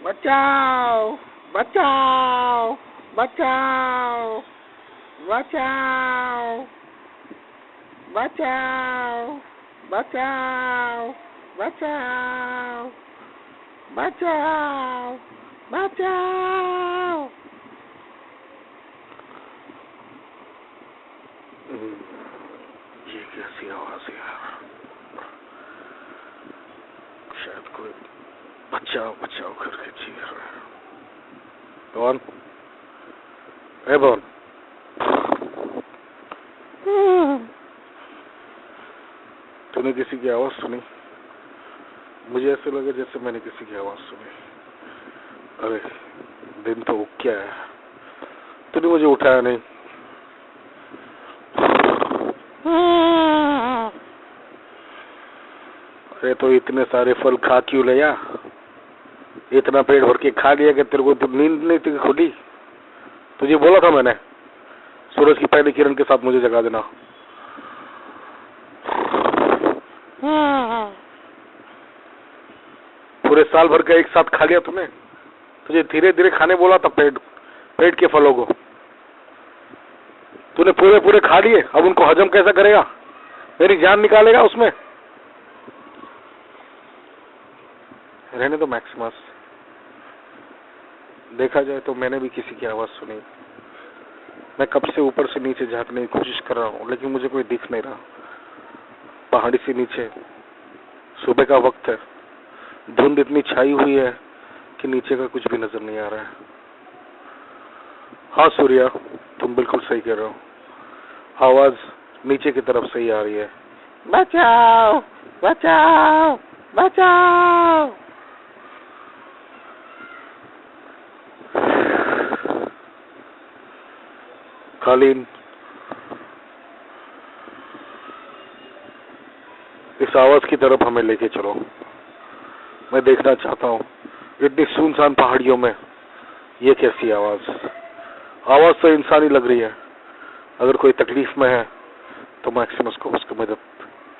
बचाओ बचाओ बचाओ बचाओ बचाओ बचाओ बचाओ बचाओ बचाओ। ये कैसी आवाज है यार? शायद कोई बचाओ बचाओ करके चीख रहा है। कौन है? कौन? तूने किसी की आवाज सुनी? मुझे ऐसे लगा जैसे मैंने किसी की आवाज सुनी। अरे दिन तो क्या है, तूने मुझे उठाया नहीं। अरे तो इतने सारे फल खा क्यों लिया? इतना पेट भर के खा लिया कि तेरे को तो नींद नहीं थी खुली? तुझे बोला था मैंने सूरज की पहली किरण के साथ मुझे जगा देना। पूरे साल भर का एक साथ खा लिया तूने। तुझे धीरे धीरे खाने बोला था पेट के फलों को। तूने पूरे पूरे खा लिए, अब उनको हजम कैसा करेगा? मेरी जान निकालेगा उसमें? रहने दो मैक्सिमस। देखा जाए तो मैंने भी किसी की आवाज सुनी। मैं कब से ऊपर से नीचे झांकने की कोशिश कर रहा हूँ, लेकिन मुझे कोई दिख नहीं रहा। पहाड़ी से नीचे सुबह का वक्त है, धुंध इतनी छाई हुई है कि नीचे का कुछ भी नजर नहीं आ रहा है। हाँ सूर्या, तुम बिल्कुल सही कह रहे हो। आवाज नीचे की तरफ से ही आ रही है। बचाओ बचाओ बचाओ। कालीन, इस आवाज की तरफ हमें लेके चलो। मैं देखना चाहता हूँ इतनी सुनसान पहाड़ियों में ये कैसी आवाज। आवाज तो इंसानी लग रही है। अगर कोई तकलीफ में है तो मैक्सिमस को उसकी मदद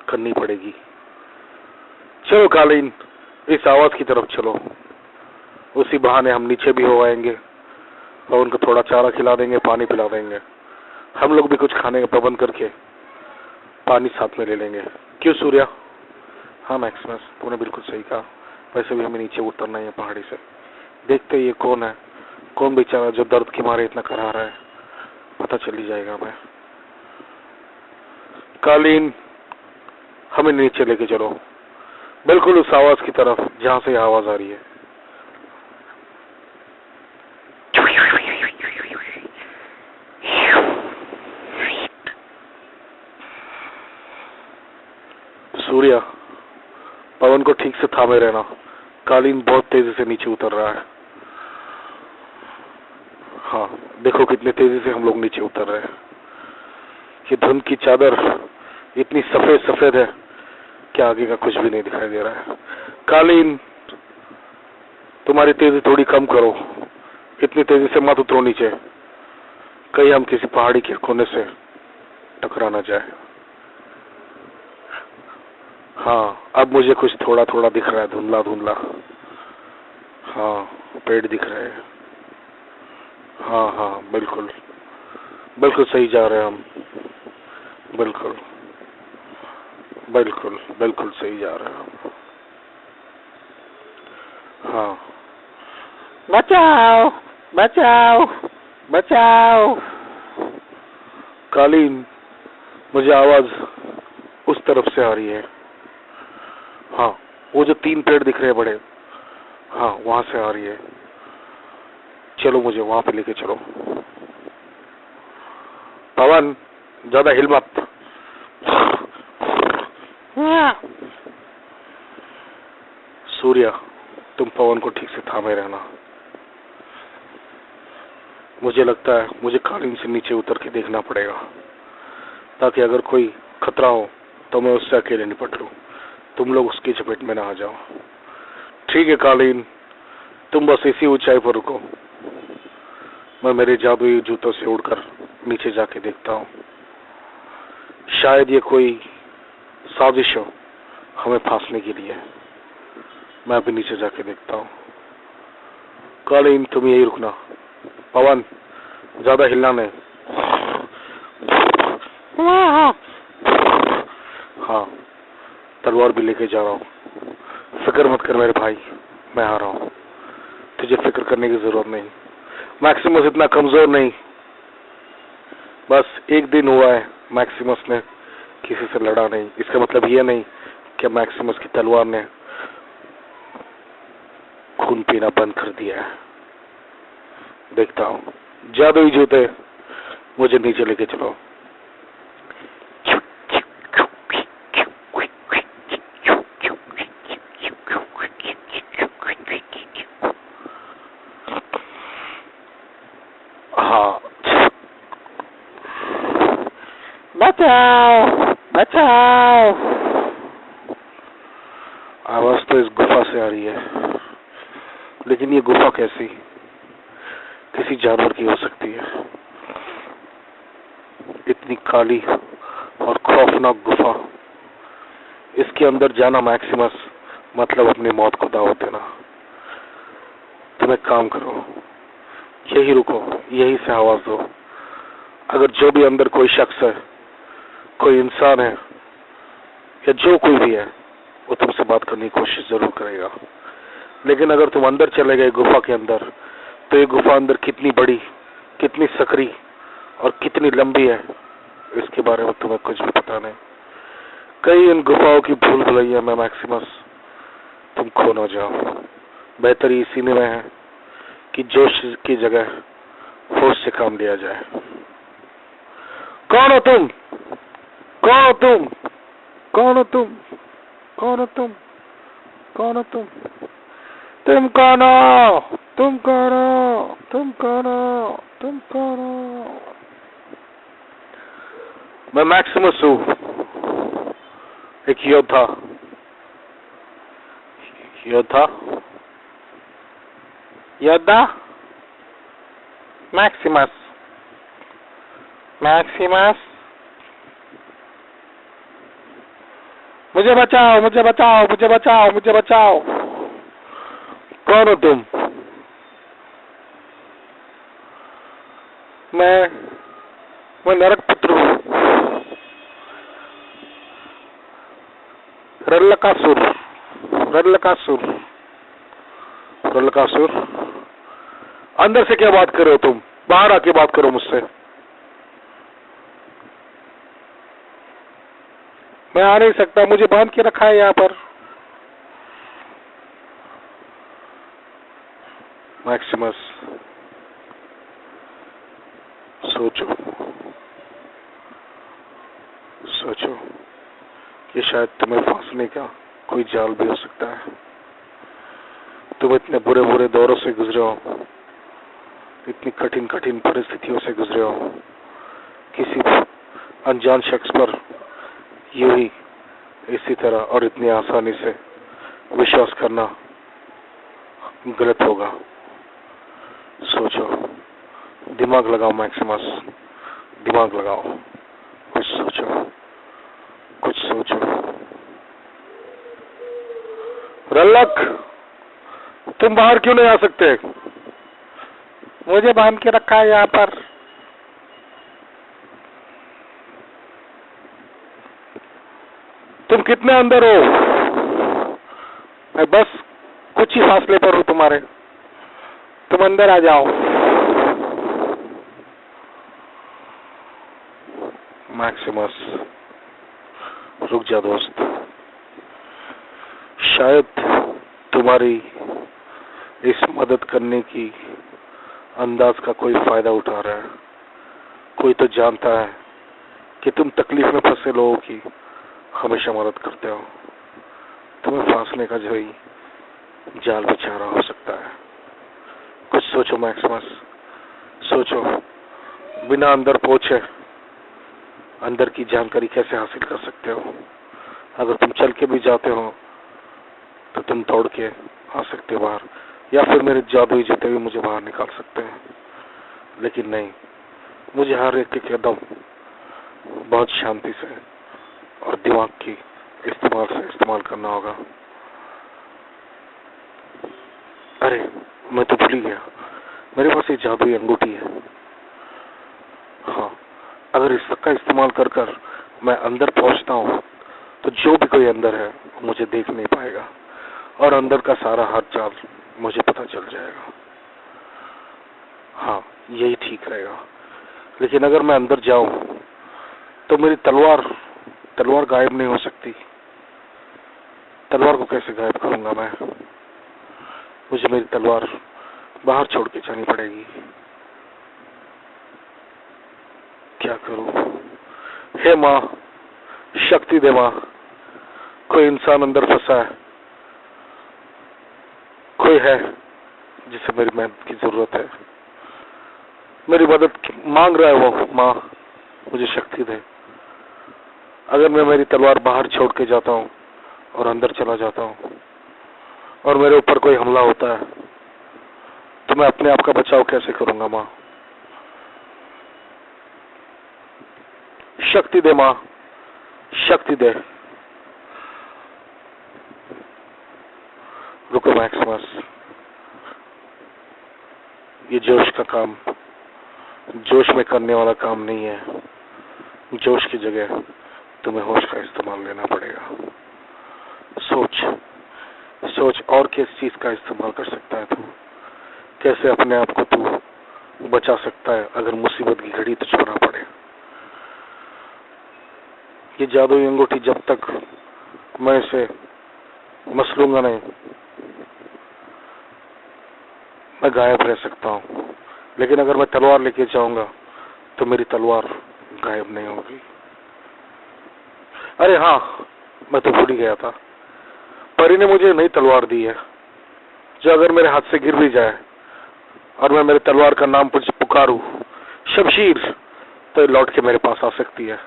करनी पड़ेगी। चलो कालीन, इस आवाज की तरफ चलो। उसी बहाने हम नीचे भी हो आएंगे और उनको थोड़ा चारा खिला देंगे, पानी पिला देंगे। हम लोग भी कुछ खाने का प्रबंध करके पानी साथ में ले लेंगे। क्यों सूर्या? हाँ मैक्सिमस, तूने बिल्कुल सही कहा। वैसे भी हमें नीचे उतरना है पहाड़ी से। देखते ये कौन है, कौन बेचारा जो दर्द के मारे इतना करा रहा है, पता चल ही जाएगा हमें। कालीन, हमें नीचे लेके चलो, बिल्कुल उस आवाज की तरफ जहां से आवाज आ रही है। सूर्या, पवन को ठीक से थामे रहना। कालीन बहुत तेजी से नीचे उतर रहा है। हाँ देखो कितने तेजी से हम लोग नीचे उतर रहे हैं। ये धुंध की चादर इतनी सफेद सफेद है कि आगे का कुछ भी नहीं दिखाई दे रहा है। कालीन, तुम्हारी तेजी थोड़ी कम करो, इतनी तेजी से मत उतरो नीचे, कहीं हम किसी पहाड़ी के कोने से टकरा ना जाए। हाँ अब मुझे कुछ थोड़ा थोड़ा दिख रहा है, धुंधला धुंधला। हाँ पेड़ दिख रहे हैं। हाँ हाँ बिल्कुल बिल्कुल सही जा रहे हैं हम। बिल्कुल बिल्कुल बिल्कुल सही जा रहे हैं हम। हाँ बचाओ बचाओ बचाओ। कालीन, मुझे आवाज उस तरफ से आ रही है। हाँ वो जो 3 पेड़ दिख रहे हैं बड़े, हाँ वहां से आ रही है। चलो मुझे वहां पे लेके चलो। पवन, ज्यादा हिल मत। सूर्या, तुम पवन को ठीक से थामे रहना। मुझे लगता है मुझे कालीन से नीचे उतर के देखना पड़ेगा, ताकि अगर कोई खतरा हो तो मैं उससे अकेले निपट लूं, तुम लोग उसकी चपेट में ना आ जाओ। ठीक है कालीन, तुम बस इसी ऊंचाई पर रुको, मैं मेरे जादुई जूतों से उड़कर नीचे जाके देखता हूँ। शायद ये कोई साजिश हो हमें फांसने के लिए। मैं अभी नीचे जाके देखता हूँ। कालीन तुम यही रुकना। पवन ज्यादा हिलना नहीं। हाँ तलवार भी लेके जा रहा हूँ। फिक्र मत कर मेरे भाई, मैं आ रहा हूँ। तुझे फिक्र करने की जरूरत नहीं। मैक्सिमस इतना कमजोर नहीं। बस एक दिन हुआ है मैक्सिमस ने किसी से लड़ा नहीं। इसका मतलब यह नहीं कि मैक्सिमस की तलवार ने खून पीना बंद कर दिया है। देखता हूँ। जादुई जूते मुझे नीचे लेके चलो। हाँ बचाओ बचाओ। आवाज तो इस गुफा से आ रही है, लेकिन ये गुफा कैसी? किसी जानवर की हो सकती है। इतनी काली और खौफनाक गुफा, इसके अंदर जाना मैक्सिमस मतलब अपनी मौत को दावत देना। तुम एक काम करो, यही रुको, यही से आवाज दो। अगर जो भी अंदर कोई शख्स है, कोई इंसान है या जो कोई भी है, वो तुमसे बात करने की कोशिश जरूर करेगा। लेकिन अगर तुम अंदर चले गए गुफा के अंदर, तो ये गुफा अंदर कितनी बड़ी, कितनी सकरी और कितनी लंबी है, इसके बारे में तुम्हें कुछ भी पता नहीं। कई इन गुफाओं की भूल भुलैया में मैक्सिमस तुम खो ना जाओ। बेहतर इसी में है कि जोश की जगह होश से काम लिया जाए। कौन हो तुम? कौन हो तुम? कौन हो तुम? कौन हो तुम? कौन हो तुम? तुम कौन हो? तुम कौन हो? तुम कौन हो? तुम कौन हो? मैं मैक्सिमस हूँ, एक योद्धा। योद्धा? योद्धा? मैक्सिमस। मैक्सिमस मुझे बचाओ, मुझे बचाओ, मुझे बचाओ, मुझे बचाओ। कौन हो तुम? मैं नरक पुत्र हूँ, रल्लकासुर। रल्लकासुर। रल्लकासुर। अंदर से क्या बात कर रहे हो तुम? बाहर आके बात करो मुझसे। मैं आ नहीं सकता, मुझे बांध के रखा है यहाँ पर। मैक्सिमस सोचो, सोचो कि शायद तुम्हें फांसने का कोई जाल भी हो सकता है। तुम इतने बुरे बुरे दौरों से गुजरे हो, इतनी कठिन कठिन परिस्थितियों से गुजरे हो। किसी अनजान शख्स पर यूं ही इसी तरह और इतनी आसानी से विश्वास करना गलत होगा। सोचो, दिमाग लगाओ मैक्सिमस, दिमाग लगाओ। कुछ सोचो, कुछ सोचो। रल्लक, तुम बाहर क्यों नहीं आ सकते? मुझे बांध के रखा है यहाँ पर। तुम कितने अंदर हो? मैं बस कुछ ही फासले पर हूं तुम्हारे। तुम अंदर आ जाओ। मैक्सिमस रुक जा दोस्त, शायद तुम्हारी इस मदद करने की अंदाज का कोई फायदा उठा रहा है। कोई तो जानता है कि तुम तकलीफ में फंसे लोगों की हमेशा मदद करते हो। तुम्हें फांसने का जो ही जाल बिछा रहा हो सकता है। कुछ सोचो मैक्सिमस, सोचो। बिना अंदर पहुंचे अंदर की जानकारी कैसे हासिल कर सकते हो? अगर तुम चल के भी जाते हो तो तुम दौड़ के आ सकते हो बाहर, या फिर मेरे जादुई जूते भी मुझे बाहर निकाल सकते हैं। लेकिन नहीं, मुझे हर एक कदम बहुत शांति से और दिमाग की इस्तेमाल करना होगा। अरे मैं तो भूल ही गया, मेरे पास ये जादुई अंगूठी है। हाँ, अगर इसका इस्तेमाल कर कर मैं अंदर पहुंचता हूँ तो जो भी कोई अंदर है मुझे देख नहीं पाएगा और अंदर का सारा हाल चाल मुझे पता चल जाएगा। हाँ, यही ठीक रहेगा। लेकिन अगर मैं अंदर जाऊं तो मेरी तलवार गायब नहीं हो सकती। तलवार को कैसे गायब करूंगा मैं? मुझे मेरी तलवार बाहर छोड़ के जानी पड़ेगी। क्या करूं? हे माँ, शक्ति दे माँ। कोई इंसान अंदर फंसा है, कोई है जिसे मेरी मदद की जरूरत है। मेरी मदद मांग रहा है वो। माँ, मुझे शक्ति दे। अगर मैं मेरी तलवार बाहर छोड़ के जाता हूँ और अंदर चला जाता हूँ और मेरे ऊपर कोई हमला होता है तो मैं अपने आप का बचाव कैसे करूंगा? माँ, शक्ति दे माँ, शक्ति दे। रुको मैक्सिमस, ये जोश का काम जोश में करने वाला काम नहीं है। जोश की जगह तुम्हें होश का इस्तेमाल लेना पड़ेगा। सोच और किस चीज का इस्तेमाल कर सकता है तू? कैसे अपने आप को तू बचा सकता है अगर मुसीबत की घड़ी तुझ पर आ पड़े? ये जादुई अंगूठी जब तक मैं इसे मसलूंगा नहीं, मैं गायब रह सकता हूँ। लेकिन अगर मैं तलवार लेके जाऊंगा तो मेरी तलवार गायब नहीं होगी। अरे हाँ, मैं तो भूल ही गया था। परी ने मुझे नई तलवार दी है जो अगर मेरे हाथ से गिर भी जाए और मैं मेरे तलवार का नाम पुकारूं, शमशीर, तो ये लौट के मेरे पास आ सकती है।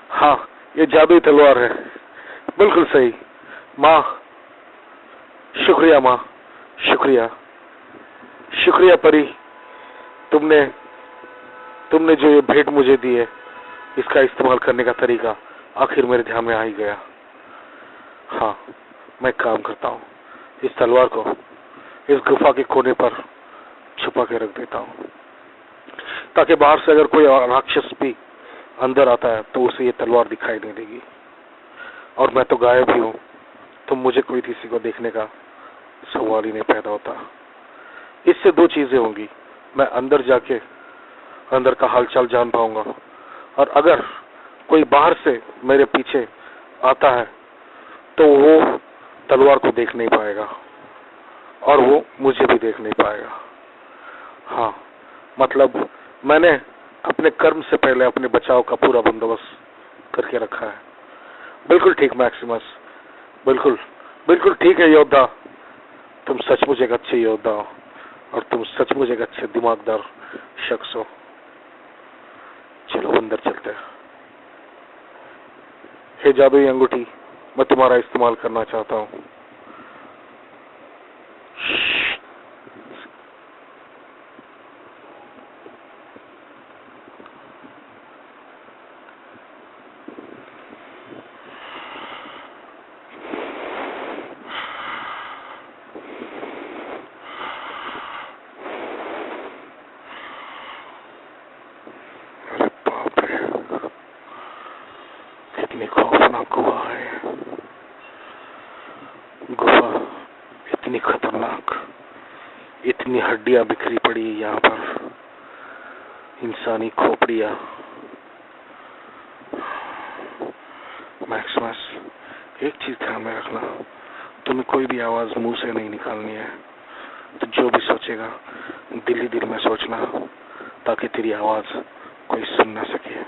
हाँ, ये जादुई तलवार है। बिल्कुल सही माँ। शुक्रिया माँ, शुक्रिया शुक्रिया परी। तुमने जो ये भेंट मुझे दी है, इसका इस्तेमाल करने का तरीका आखिर मेरे ध्यान में आ ही गया। हाँ, मैं काम करता हूँ। इस तलवार को इस गुफा के कोने पर छुपा के रख देता हूँ ताकि बाहर से अगर कोई राक्षस भी अंदर आता है तो उसे ये तलवार दिखाई नहीं देगी। और मैं तो गायब ही हूँ तो मुझे कोई किसी को देखने का सवाल ही नहीं पैदा होता। इससे दो चीजें होंगी, मैं अंदर जाके अंदर का हालचाल जान पाऊंगा और अगर कोई बाहर से मेरे पीछे आता है तो वो तलवार को देख नहीं पाएगा और वो मुझे भी देख नहीं पाएगा। हाँ, मतलब मैंने अपने कर्म से पहले अपने बचाव का पूरा बंदोबस्त करके रखा है। बिल्कुल ठीक मैक्सिमस, बिल्कुल ठीक है योद्धा। तुम सचमुच एक अच्छे योद्धा हो और तुम सचमुच एक अच्छे दिमागदार शख्स हो। चलो अंदर चलते हैं। हे जादुई अंगूठी, मैं तुम्हारा इस्तेमाल करना चाहता हूँ। अरे बाप रे, कितनी खौफनाक गुफा है। गुफा इतनी खतरनाक, इतनी हड्डियां बिखरी पड़ी यहाँ पर, इंसानी खोपड़ियां। मैक्सिमस, एक चीज ध्यान में रखना, तुम्हें कोई भी आवाज मुंह से नहीं निकालनी है। तो जो भी सोचेगा दिल ही दिल में सोचना ताकि तेरी आवाज कोई सुन ना सके।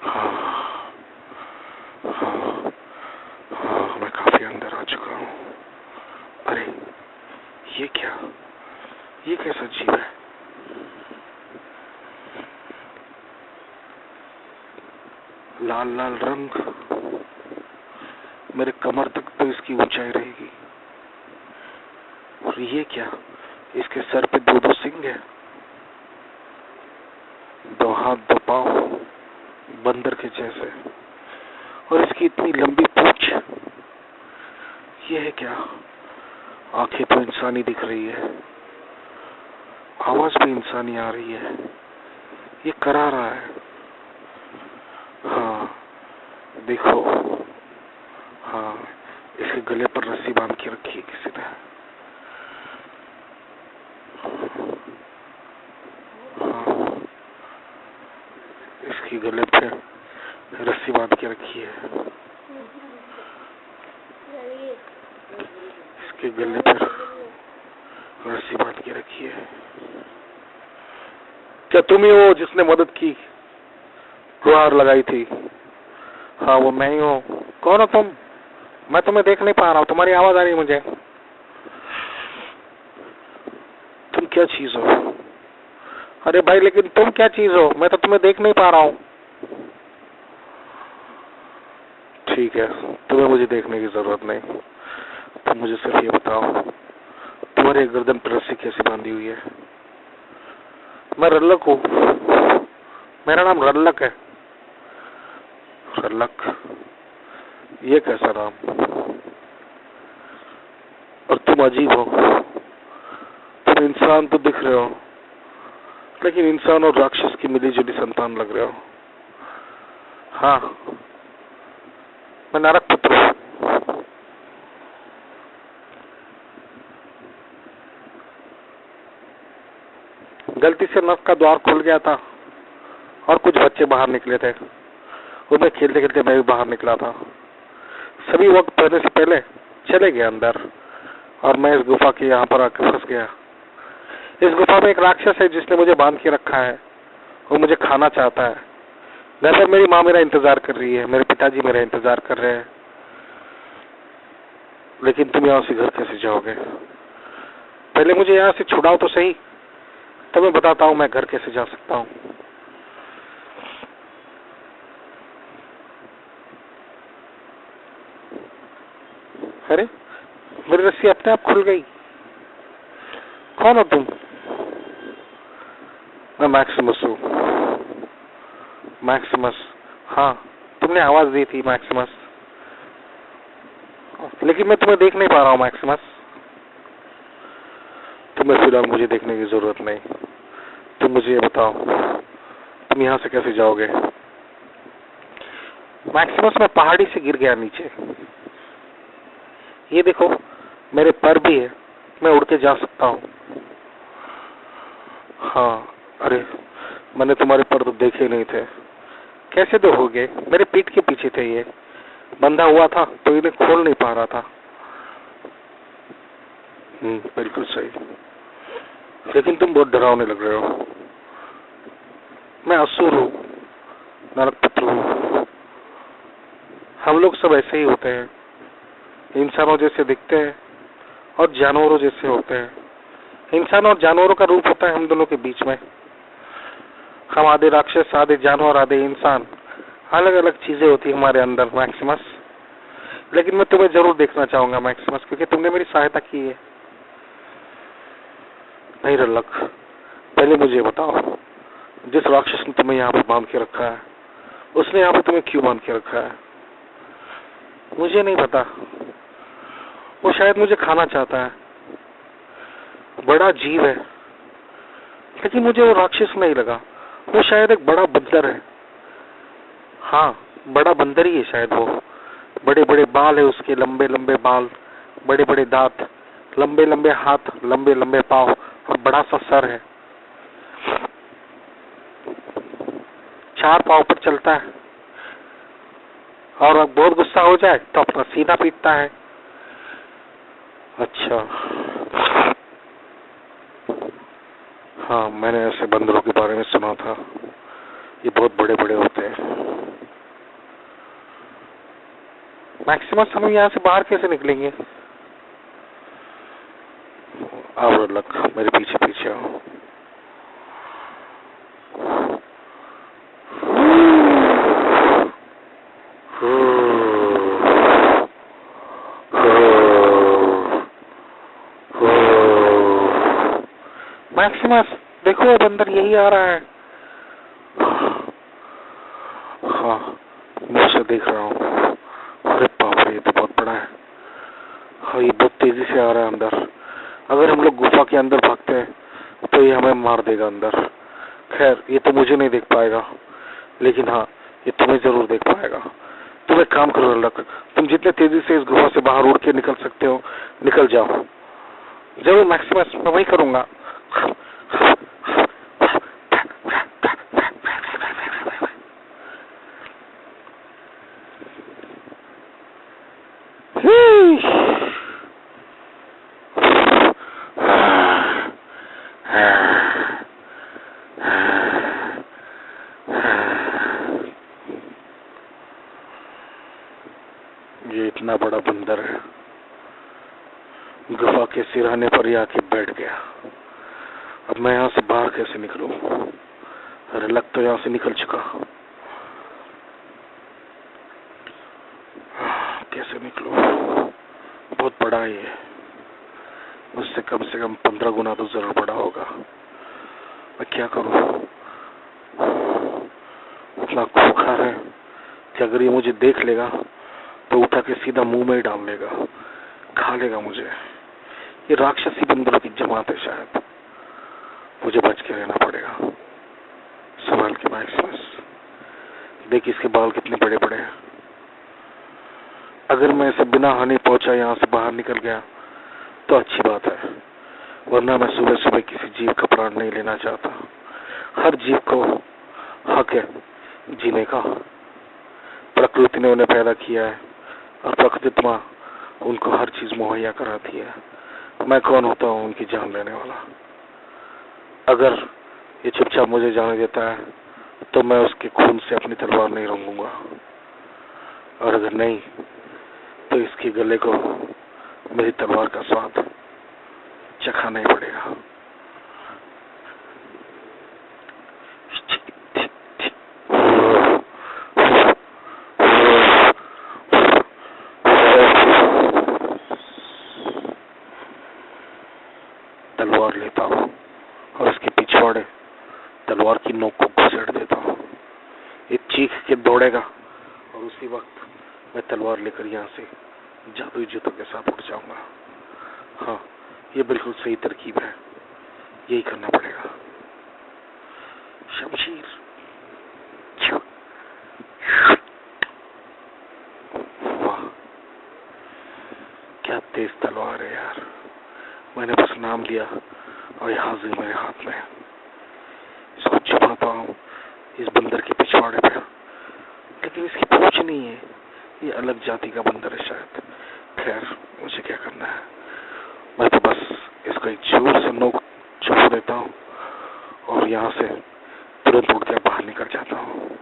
हाँ हाँ हाँ, मैं काफी अंदर आ चुका हूँ। अरे ये क्या, ये कैसा जीव है? लाल लाल रंग, मेरे कमर तक तो इसकी ऊंचाई रहेगी। और ये क्या, इसके सर पे दो सिंग है, दो हाथ दो पांव बंदर के जैसे, और इसकी इतनी लंबी पूंछ। ये है क्या? आंखें तो इंसानी दिख रही है, आवाज भी इंसानी आ रही है, ये करा रहा है। हाँ देखो, हाँ इसके गले पर रस्सी बांध के रखी है किसी ने। हाँ इसके गले पे रस्सी बांध के रखी है, इसके गले पर रस्सी बांध के रखी है। क्या तुम ही हो जिसने मदद की, गुहार लगाई थी? हाँ वो मैं ही हूँ। कौन हो तुम? मैं तुम्हें देख नहीं पा रहा हूँ, तुम्हारी आवाज आ रही है मुझे। तुम क्या चीज हो? अरे भाई लेकिन तुम क्या चीज हो? मैं तो तुम्हें देख नहीं पा रहा हूँ। ठीक है, तुम्हें मुझे देखने की जरूरत नहीं। तुम मुझे सिर्फ ये बताओ, तुम्हारे गर्दन पर रस्सी कैसे बांधी हुई है? मैं रल्लक हूँ, मेरा नाम रल्लक है। रल्लक, ये कैसा नाम? और तुम अजीब हो, तुम इंसान तो दिख रहे हो, लेकिन इंसान और राक्षस की मिली जुली संतान लग रहे हो। हाँ मैं नरक पुत्र हूँ। गलती से नरक का द्वार खुल गया था और कुछ बच्चे बाहर निकले थे, उनमें खेलते खेलते मैं भी बाहर निकला था। सभी वक्त पहले से पहले चले गए अंदर और मैं इस गुफा के यहाँ पर आकर फंस गया। इस गुफा में एक राक्षस है जिसने मुझे बांध के रखा है, वो मुझे खाना चाहता है। घर पर मेरी माँ मेरा इंतजार कर रही है, मेरे पिताजी मेरा इंतजार कर रहे हैं। लेकिन तुम यहाँ से घर कैसे जाओगे? पहले मुझे यहाँ से छुड़ाओ तो सही, तब मैं बताता हूँ मैं घर कैसे जा सकता हूँ। अरे मेरी रस्सी अपने आप खुल गई। कौन हो तुम? मैं मैक्सिमस हूँ। मैक्सिमस? हाँ तुमने आवाज दी थी मैक्सिमस, लेकिन मैं तुम्हें देख नहीं पा रहा हूँ मैक्सिमस। तुम्हें फिलहाल मुझे देखने की जरूरत नहीं। तुम मुझे ये बताओ, तुम यहाँ से कैसे जाओगे? मैक्सिमस मैं पहाड़ी से गिर गया नीचे, ये देखो मेरे पर भी है, मैं उड़ के जा सकता हूँ। हाँ अरे मैंने तुम्हारे पर तो देखे नहीं थे। कैसे तो हो गए? मेरे पीठ के पीछे थे, ये बंधा हुआ था तो इन्हें खोल नहीं पा रहा था। बिल्कुल सही, लेकिन तुम बहुत डरावने लग रहे हो। मैं असुर हूँ, नरक पुत्र हूँ। हम लोग सब ऐसे ही होते हैं, इंसानों जैसे दिखते हैं और जानवरों जैसे होते हैं। इंसान और जानवरों का रूप होता है हम दोनों के बीच में। हम आधे राक्षस, आधे जानवर, आधे इंसान, अलग अलग चीजें होती है हमारे अंदर मैक्सिमस। लेकिन मैं तुम्हें जरूर देखना चाहूंगा मैक्सिमस, क्योंकि तुमने मेरी सहायता की है। नहीं रल्लक, पहले मुझे बताओ, जिस राक्षस ने तुम्हें यहाँ पे बांध के रखा है, उसने यहाँ पे तुम्हें क्यों बांध के रखा है? मुझे नहीं पता, वो शायद मुझे खाना चाहता है। बड़ा जीव है, लेकिन मुझे वो राक्षस नहीं लगा। वो शायद एक बड़ा बंदर है। हाँ बड़ा बंदर ही है शायद वो। बड़े बड़े बाल है उसके, लंबे लंबे बाल, बड़े बड़े दांत, लंबे लंबे हाथ, लंबे लंबे पाँव और बड़ा सा सर है। 4 पाँव पर चलता है और बहुत गुस्सा हो जाए तो अपना सीना पीटता है। अच्छा हाँ मैंने ऐसे बंदरों के बारे में सुना था, ये बहुत बड़े बड़े होते हैं। मैक्सिमस हम यहाँ से बाहर कैसे निकलेंगे? आओ रल्लक, मेरे पीछे पीछे आओ। मैक्सिमस देखो, वो बंदर यही आ रहा है। हाँ मैं उसे देख रहा हूँ। अरे बाप रे, ये तो बहुत बड़ा है। हाँ, ये बहुत तेजी से आ रहा है अंदर। अगर हम लोग गुफा के अंदर भागते हैं तो ये हमें मार देगा अंदर। खैर, ये तो मुझे नहीं देख पाएगा, लेकिन हाँ, ये तुम्हें जरूर देख पाएगा। तुम एक काम करो रलक, तुम जितने तेजी से इस गुफा से बाहर उड़ के निकल सकते हो निकल जाओ। जरूर मैक्सिमस, मैं वही करूंगा। ये इतना बड़ा बंदर है, गुफा के सिरहाने पर ही आके बैठ गया। अब मैं यहाँ से बाहर कैसे निकलूं? रलक तो यहाँ से निकल चुका। कैसे निकलूं? बहुत बड़ा है ये, उससे कम से कम 15 गुना तो जरूर बड़ा होगा। मैं क्या करूं? इतना खूंखार है कि अगर ये मुझे देख लेगा तो उठा के सीधा मुंह में ही डाल लेगा, खा लेगा मुझे। ये राक्षसी बंदरों की जमात है शायद। मुझे बच के रहना पड़ेगा। संभाल के मैक्सिमस। देख इसके बाल कितने बड़े बड़े हैं। अगर मैं इसे बिना हानि पहुंचा यहाँ से बाहर निकल गया तो अच्छी बात है, वरना मैं सुबह सुबह किसी जीव का प्राण नहीं लेना चाहता। हर जीव को हक है जीने का। प्रकृति ने उन्हें पैदा किया है और प्रकृति माँ उनको हर चीज मुहैया कराती है। मैं कौन होता हूँ उनकी जान लेने वाला? अगर ये चुपचाप मुझे जाने देता है तो मैं उसके खून से अपनी तलवार नहीं रंगूंगा, और अगर नहीं तो इसके गले को मेरी तलवार का स्वाद चखाना ही पड़ेगा। तलवार लेता हूँ और इसके पिछवाड़े तलवार की नोक को घुसेड़ देता हूँ। ये चीख के दौड़ेगा और उसी वक्त मैं तलवार लेकर यहाँ से जादुई जूतों के साथ उड़ जाऊंगा। हाँ, ये बिल्कुल सही तरकीब है, यही करना पड़ेगा। शमशीर। वाह, क्या तेज तलवार है यार। मैंने बस नाम दिया और ये हाजिर मेरे हाथ में। इसको छुपाता हूँ इस बंदर के पिछवाड़े पे, लेकिन इसकी पूंछ नहीं है, ये अलग जाति का बंदर है शायद। खैर, मुझे क्या करना है, मैं तो बस इसको एक जोर से नोक छुपा देता हूँ और यहाँ से तुरंत उड़ के बाहर निकल जाता हूँ।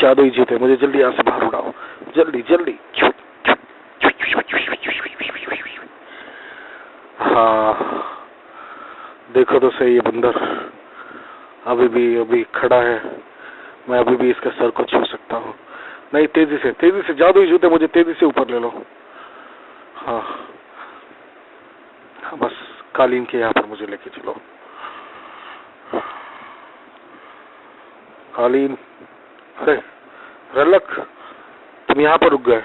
जादुई जूते, मुझे जल्दी यहाँ से बाहर उड़ाओ, जल्दी जल्दी। हाँ, देखो तो सही, ये बंदर अभी खड़ा है। मैं अभी भी इसके सर को छू सकता हूँ। नहीं, तेजी से जादुई जूते, मुझे तेजी से ऊपर ले लो। हाँ, बस कालीन के यहाँ पर मुझे लेके चलो। कालीन, अरे रलक, तुम यहाँ पर रुक गए।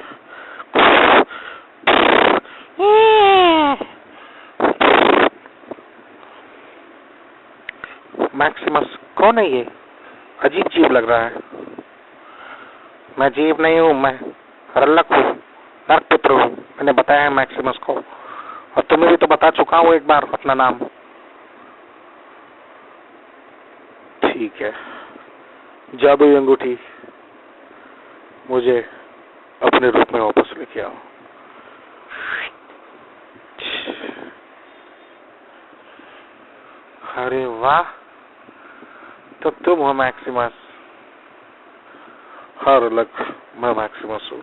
मैक्सिमस, कौन है ये? अजीब जीव लग रहा है। मैं जीव नहीं हूँ, मैं रलक हूँ, नरकपुत्र हूँ। मैंने बताया है मैक्सिमस को, और तुम्हें भी तो बता चुका हूँ एक बार अपना नाम। ठीक है, जादुई अंगूठी, मुझे अपने रूप में वापस लेके आओ। अरे वाह, तो तुम हो मैक्सिमस। हाँ रलक, मैं मैक्सिमस हूँ।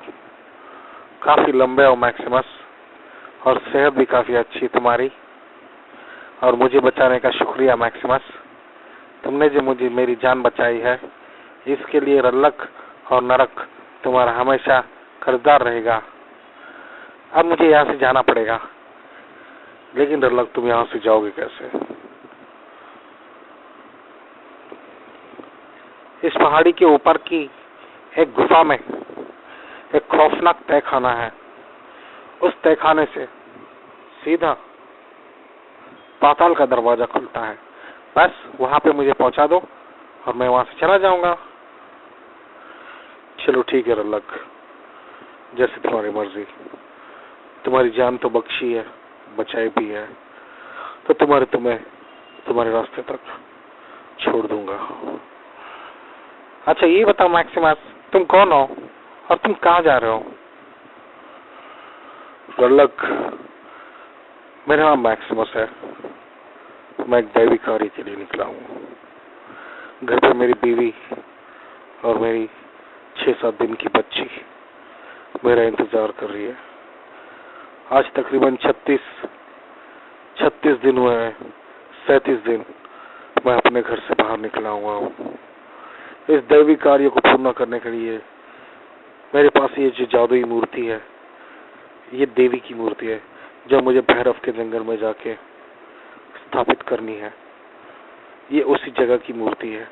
काफी लंबे हो मैक्सिमस, और सेहत भी काफी अच्छी तुम्हारी, और मुझे बचाने का शुक्रिया मैक्सिमस। तुमने जो मुझे मेरी जान बचाई है, इसके लिए रलक और नरक तुम्हारा हमेशा कर्जदार रहेगा। अब मुझे यहाँ से जाना पड़ेगा, लेकिन रलक तुम यहाँ से जाओगे कैसे? इस पहाड़ी के ऊपर की एक गुफा में एक खौफनाक तहखाना है। उस तहखाने से सीधा पाताल का दरवाजा खुलता है। बस वहां पे मुझे पहुंचा दो और मैं वहां से चला जाऊंगा। चलो ठीक है रल्लक, जैसे तुम्हारी मर्जी। तुम्हारी जान तो बख्शी है, बचाई भी है, तो तुम्हारे रास्ते तक छोड़ दूंगा। अच्छा ये बताओ मैक्सिमस, तुम कौन हो और तुम कहाँ जा रहे हो? रल्लक, मेरा नाम मैक्सिमस है। मैं एक दैवी कार्य के लिए निकला हूँ। घर पे मेरी बीवी और मेरी 6-7 दिन की बच्ची मेरा इंतजार कर रही है। आज तकरीबन 36 दिन हुए हैं, 37 दिन मैं अपने घर से बाहर निकला हुआ हूँ। इस दैवी कार्य को पूर्ण करने के लिए मेरे पास ये जो जादुई मूर्ति है, ये देवी की मूर्ति है जो मुझे भैरव के जंगल में जाके स्थापित करनी है। ये उसी जगह की मूर्ति है।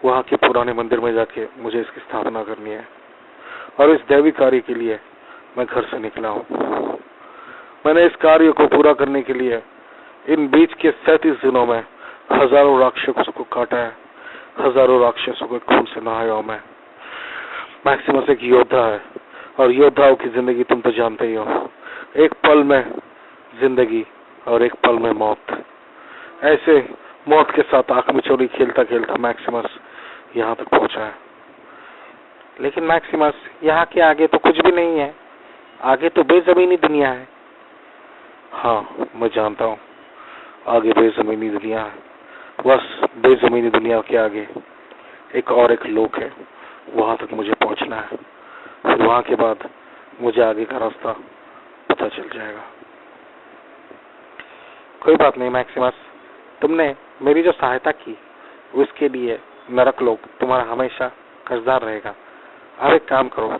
वहां के पुराने मंदिर में जाके मुझे इसकी स्थापना करनी है और इस दैवी कार्य के लिए मैं घर से निकला हूँ। मैंने इस कार्य को पूरा करने के लिए इन बीच के 37 दिनों में हजारों राक्षसों को काटा है, हजारों राक्षसों के खून से नहाया हूं मैं। मैक्सिमस एक योद्धा है और योद्धाओं की जिंदगी तुम तो जानते ही हो, एक पल में जिंदगी और एक पल में मौत। ऐसे मौत के साथ आंख में चोरी खेलता खेलता मैक्सिमस यहाँ तक पहुंचा है। लेकिन मैक्सिमस, यहाँ के आगे तो कुछ भी नहीं है, आगे तो बेजमीनी दुनिया है। हाँ मैं जानता हूँ, आगे बेजमीनी दुनिया है। बस बेजमीनी दुनिया के आगे एक लोक है, वहां तक मुझे पहुंचना है। फिर वहां के बाद मुझे आगे का रास्ता पता चल जाएगा। कोई बात नहीं मैक्सिमस, तुमने मेरी जो सहायता की उसके लिए नरक लोक तुम्हारा हमेशा कर्जदार रहेगा। अब एक काम करो,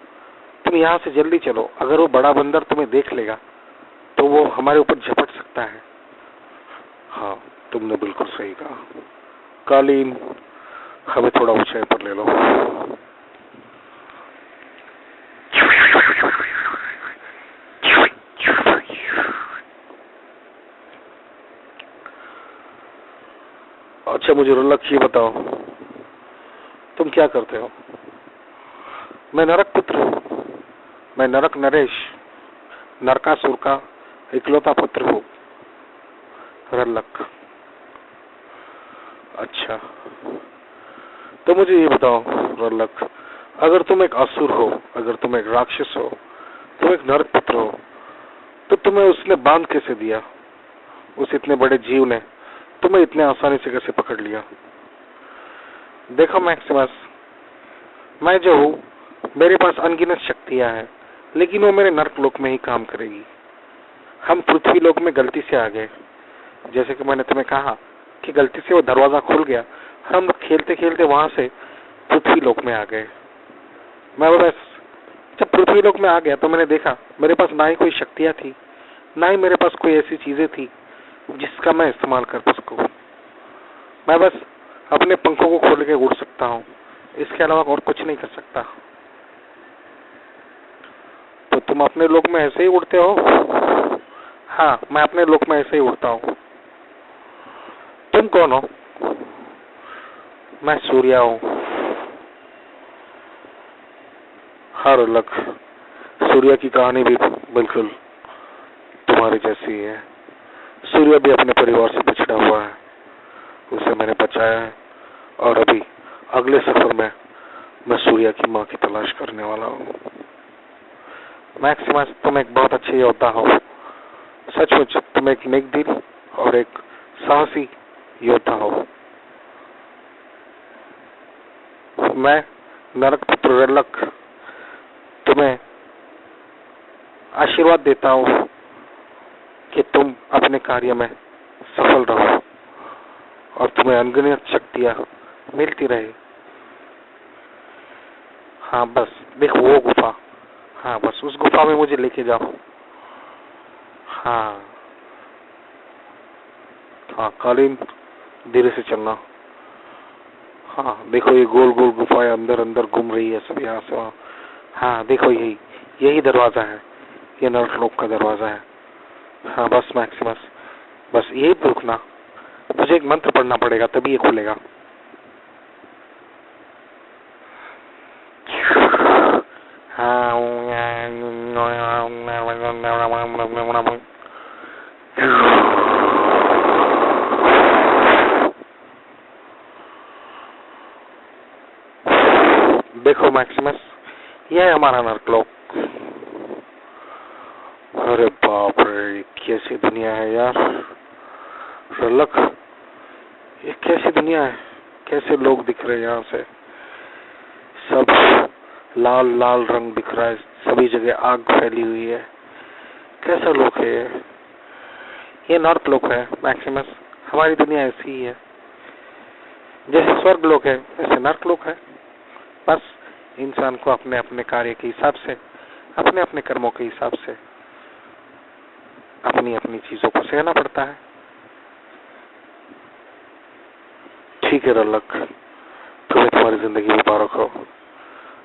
तुम यहाँ से जल्दी चलो। अगर वो बड़ा बंदर तुम्हें देख लेगा तो वो हमारे ऊपर झपट सकता है। हाँ तुमने बिल्कुल सही कहा। कालीन, हमें थोड़ा ऊंचाई पर ले लो। अच्छा मुझे रल्लक ये बताओ, तुम क्या करते हो? मैं नरक पुत्र हूँ। मैं नरक नरेश, नरकासुर का इकलौता पुत्र हूँ। रल्लक, अच्छा तो मुझे ये बताओ रल्लक, अगर तुम एक असुर हो, अगर तुम एक राक्षस हो, तुम एक नरक पुत्र हो, तो तुम्हें उसने बांध कैसे दिया? उस इतने बड़े जीव ने तुम्हें इतने आसानी से कैसे पकड़ लिया? देखो मैक्सिमस, मैं जो हूँ मेरे पास अनगिनत शक्तियां हैं, लेकिन वो मेरे नरक लोक में ही काम करेगी। हम पृथ्वी लोक में गलती से आ गए, जैसे कि मैंने तुम्हें कहा कि गलती से वो दरवाजा खुल गया, हम खेलते खेलते वहां से पृथ्वी लोक में आ गए। मैं बस जब पृथ्वी लोक में आ गया तो मैंने देखा मेरे पास ना ही कोई शक्तियां थी, ना ही मेरे पास कोई ऐसी चीजें थी जिसका मैं इस्तेमाल कर सकूं। मैं बस अपने पंखों को खोल के उड़ सकता हूँ, इसके अलावा और कुछ नहीं कर सकता। तो तुम अपने लोक में ऐसे ही उड़ते हो? हाँ मैं अपने लोक में ऐसे ही उड़ता हूँ। तुम कौन हो? मैं सूर्या हूँ। हाँ रल्लक, सूर्या की कहानी भी बिल्कुल तुम्हारे जैसी है। सूर्या भी अपने परिवार से बिछड़ा हुआ है, उसे मैंने बचाया है और अभी अगले सफर में मैं सूर्या की माँ की तलाश करने वाला हूँ। मैक्सिमस, तुम एक बहुत अच्छे योद्धा हो। सचमुच तुम एक नेक दिल और एक साहसी योद्धा हो। मैं नरक पुत्र रल्लक तुम्हें आशीर्वाद देता हूँ कि तुम अपने कार्य में सफल रहो और तुम्हें अनगिनत शक्तियां मिलती रहे। हाँ बस देखो वो गुफा, हाँ बस उस गुफा में मुझे लेके जाओ। हाँ हाँ कालीन, धीरे से चलना। हाँ देखो ये गोल गोल गुफाएं अंदर अंदर घूम रही है सब यहाँ से वहाँ। हाँ देखो यही यही दरवाजा है, ये नर्कलोक का दरवाजा है। हाँ बस मैक्सिमस, बस यही पे रुकना, तुझे एक मंत्र पढ़ना पड़ेगा तभी ये खुलेगा। हाँ देखो मैक्सिमस, ये है हमारा नर्कलोक। अरे बाप रे, कैसी दुनिया है यार रलक, ये कैसी दुनिया है, कैसे लोग दिख रहे हैं यहाँ से, सब लाल लाल रंग दिख रहा है, सभी जगह आग फैली हुई है, कैसा लोक है ये नर्कलोक है मैक्सिमस। हमारी दुनिया ऐसी ही है, जैसे स्वर्ग लोक है वैसे नर्कलोक है। बस इंसान को अपने अपने कार्य के हिसाब से, अपने अपने कर्मों के हिसाब से अपनी अपनी चीजों को सहना पड़ता है। ठीक है रलक, तुम्हें तुम्हारी जिंदगी मुबारक हो।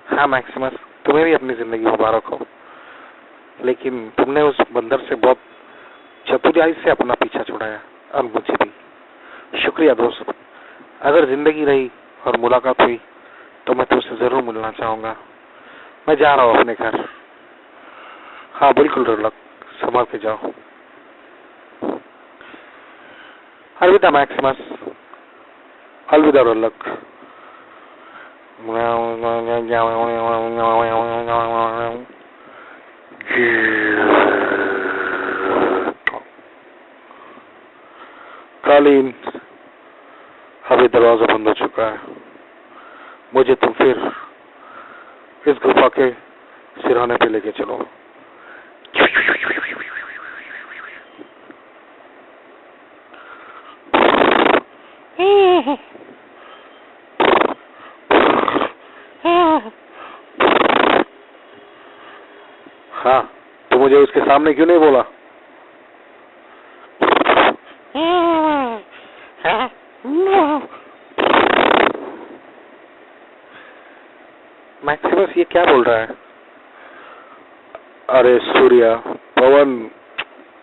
हाँ मैक्सिमस, तुम्हें भी अपनी जिंदगी मुबारक हो, लेकिन तुमने उस बंदर से बहुत चतुराई से अपना पीछा छुड़ाया, और मुझे भी शुक्रिया दोस्त। अगर जिंदगी रही और मुलाकात हुई तो मैं तुमसे जरूर मिलना चाहूंगा। मैं जा रहा हूँ अपने घर। हाँ बिल्कुल रलक, संभाल के जाओ। अलविदा मैक्सिमस, अलविदा रलक। कालीन, अभी दरवाजा बंद हो चुका है, मुझे तुम फिर इस गुफा के सिरहाने पे लेके चलो। हाँ तो मुझे उसके सामने क्यों नहीं बोला? मैक्सिमस ये क्या बोल रहा है? अरे सूर्या, पवन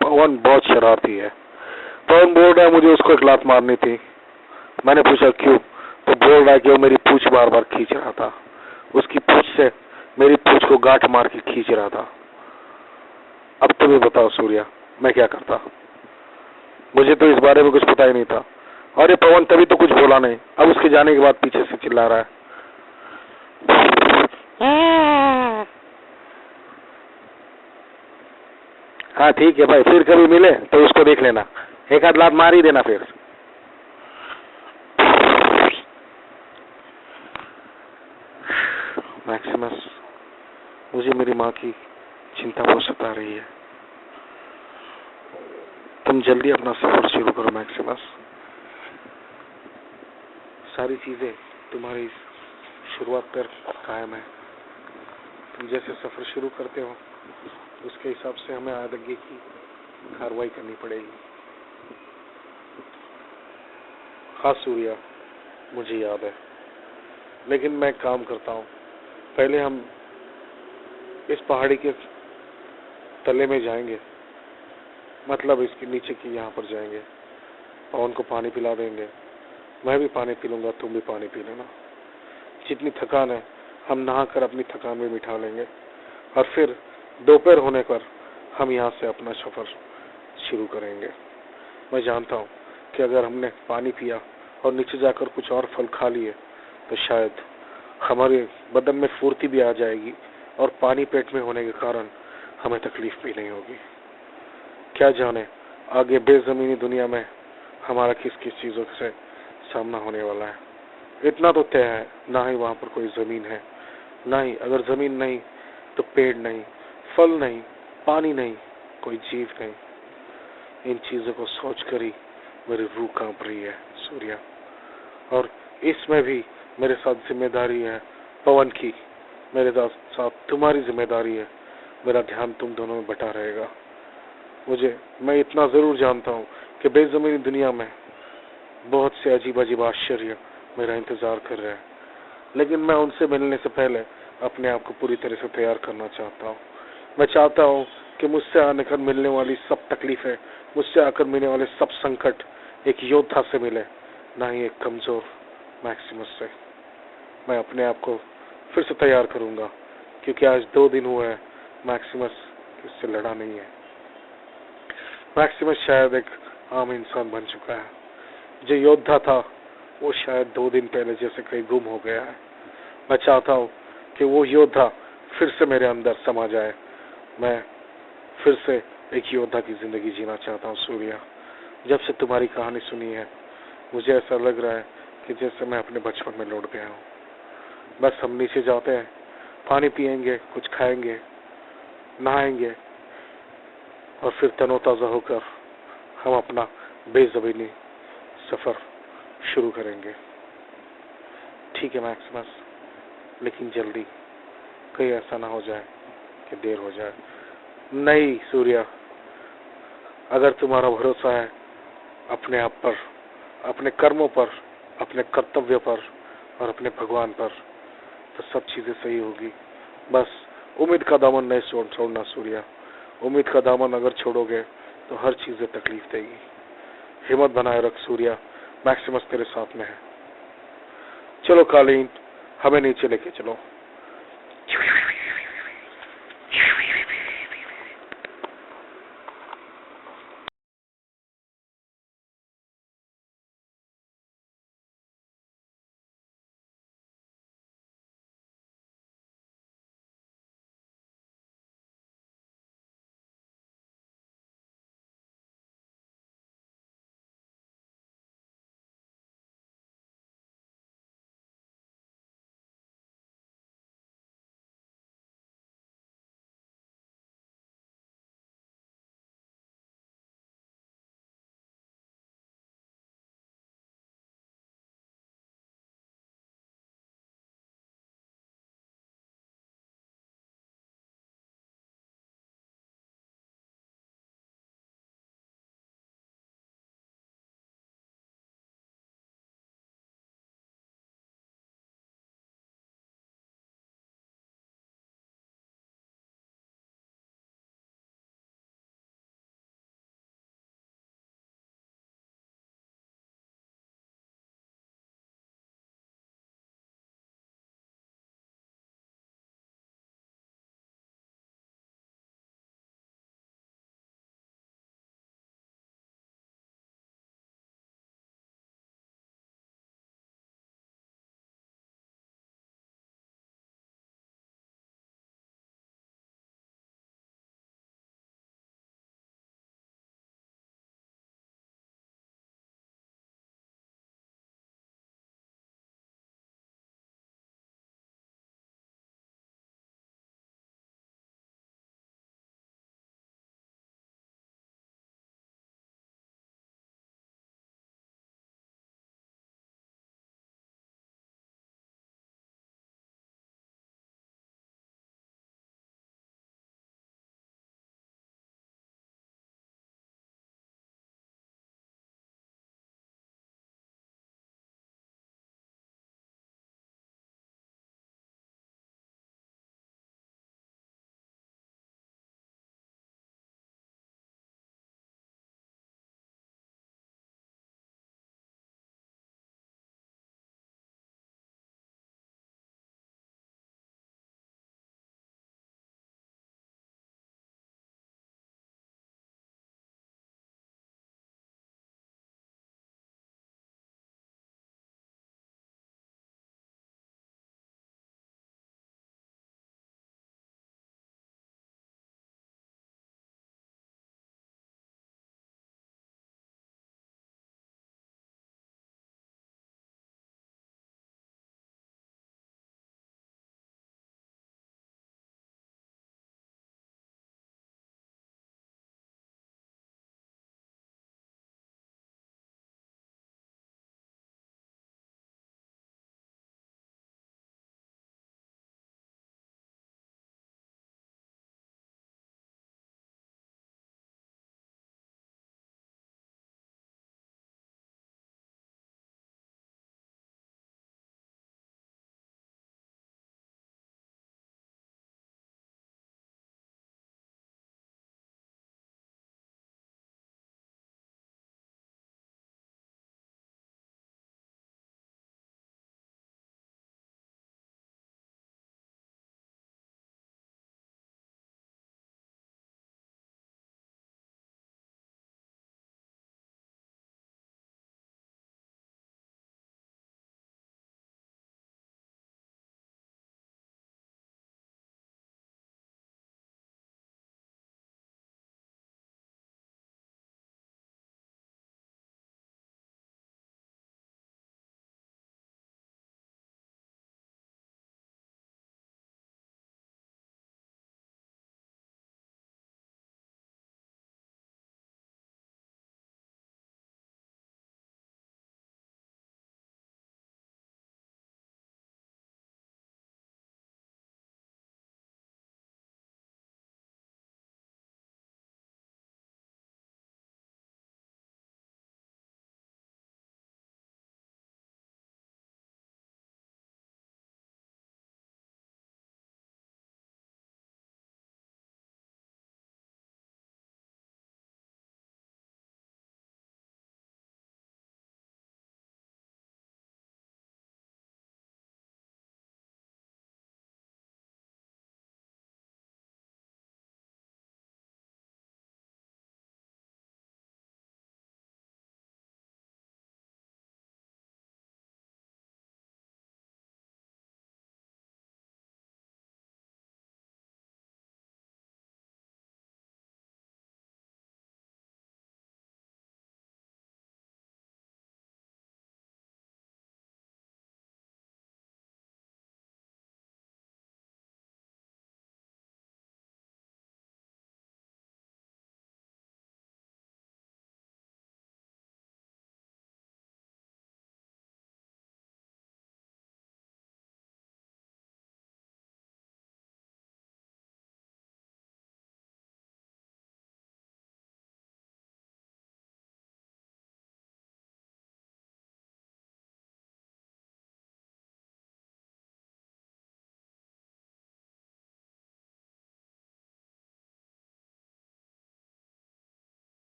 पवन बहुत शरारती है। पवन बोल रहा है मुझे उसको एक लात मारनी थी। मैंने पूछा क्यों, तो बोल रहा है कि वो मेरी पूंछ बार बार खींच रहा था, उसकी पूंछ से मेरी पूंछ को गांठ मार के खींच रहा था। अब तुम ही बताओ सूर्या, मैं क्या करता? मुझे तो इस बारे में कुछ पता ही नहीं था। अरे पवन तभी तो कुछ बोला नहीं, अब उसके जाने के बाद पीछे से चिल्ला रहा है। हाँ ठीक है भाई, फिर कभी मिले तो उसको देख लेना, एक आध लात मार ही देना फिर। मैक्सिमस, मुझे मेरी माँ की चिंता बहुत सता रही है। तुम जल्दी अपना सफर शुरू करो मैक्सिमस। सारी चीजें तुम्हारी शुरुआत पर कायम है। तुम जैसे सफर शुरू करते हो उसके हिसाब से हमें आगे की कार्रवाई करनी पड़ेगी। हाँ सूर्या, मुझे याद है, लेकिन मैं काम करता हूँ। पहले हम इस पहाड़ी के तले में जाएंगे, मतलब इसके नीचे की यहाँ पर जाएंगे, पवन को पानी पिला देंगे, मैं भी पानी पी लूंगा, तुम भी पानी पी लेना। जितनी थकान है हम नहाकर अपनी थकान भी मिटा लेंगे, और फिर दोपहर होने पर हम यहाँ से अपना सफर शुरू करेंगे। मैं जानता हूँ कि अगर हमने पानी पिया और नीचे जाकर कुछ और फल खा लिए तो शायद हमारे बदन में फुर्ती भी आ जाएगी, और पानी पेट में होने के कारण हमें तकलीफ भी नहीं होगी। क्या जाने आगे बेजमीनी दुनिया में हमारा किस किस चीजों से सामना होने वाला है। इतना तो तय है, ना ही वहां पर कोई जमीन है, ना ही अगर जमीन नहीं तो पेड़ नहीं, फल नहीं, पानी नहीं, कोई जीव नहीं। इन चीजों को सोचकर ही मेरी रूह कांप रही है सूर्या, और इसमें भी मेरे साथ जिम्मेदारी है पवन की, मेरे साथ तुम्हारी जिम्मेदारी है। मेरा ध्यान तुम दोनों में बटा रहेगा। मैं इतना जरूर जानता हूँ कि बेजमीनी दुनिया में बहुत से अजीब अजीब आश्चर्य मेरा इंतजार कर रहे हैं, लेकिन मैं उनसे मिलने से पहले अपने आप को पूरी तरह से तैयार करना चाहता हूँ। मैं चाहता हूँ कि मुझसे आकर मिलने वाली सब तकलीफें, मुझसे आकर मिलने वाले सब संकट एक योद्धा से मिले, ना ही एक कमजोर मैक्सिमस से। मैं अपने आप को फिर से तैयार करूंगा, क्योंकि आज 2 दिन हुए हैं मैक्सिमस इससे लड़ा नहीं है। मैक्सिमस शायद एक आम इंसान बन चुका है। जो योद्धा था वो शायद 2 दिन पहले जैसे कहीं गुम हो गया है। मैं चाहता हूँ कि वो योद्धा फिर से मेरे अंदर समा जाए। मैं फिर से एक योद्धा की जिंदगी जीना चाहता हूँ सूर्या। जब से तुम्हारी कहानी सुनी है मुझे ऐसा लग रहा है कि जैसे मैं अपने बचपन में लौट गया हूँ। बस हम नीचे जाते हैं, पानी पिएंगे, कुछ खाएंगे, नहाएंगे और फिर तरोताजा होकर हम अपना बेज़मीनी सफर शुरू करेंगे। ठीक है मैक्सिमस, लेकिन जल्दी, कहीं ऐसा ना हो जाए कि देर हो जाए। नहीं सूर्या, अगर तुम्हारा भरोसा है अपने आप पर, अपने कर्मों पर, अपने कर्तव्य पर और अपने भगवान पर, तो सब चीजें सही होगी। बस उम्मीद का दामन नहीं छोड़ना सूर्या। उम्मीद का दामन अगर छोड़ोगे तो हर चीजें तकलीफ देगी। हिम्मत बनाए रख सूर्या, मैक्सिमस तेरे साथ में है। चलो कालीन, हमें नीचे लेके चलो।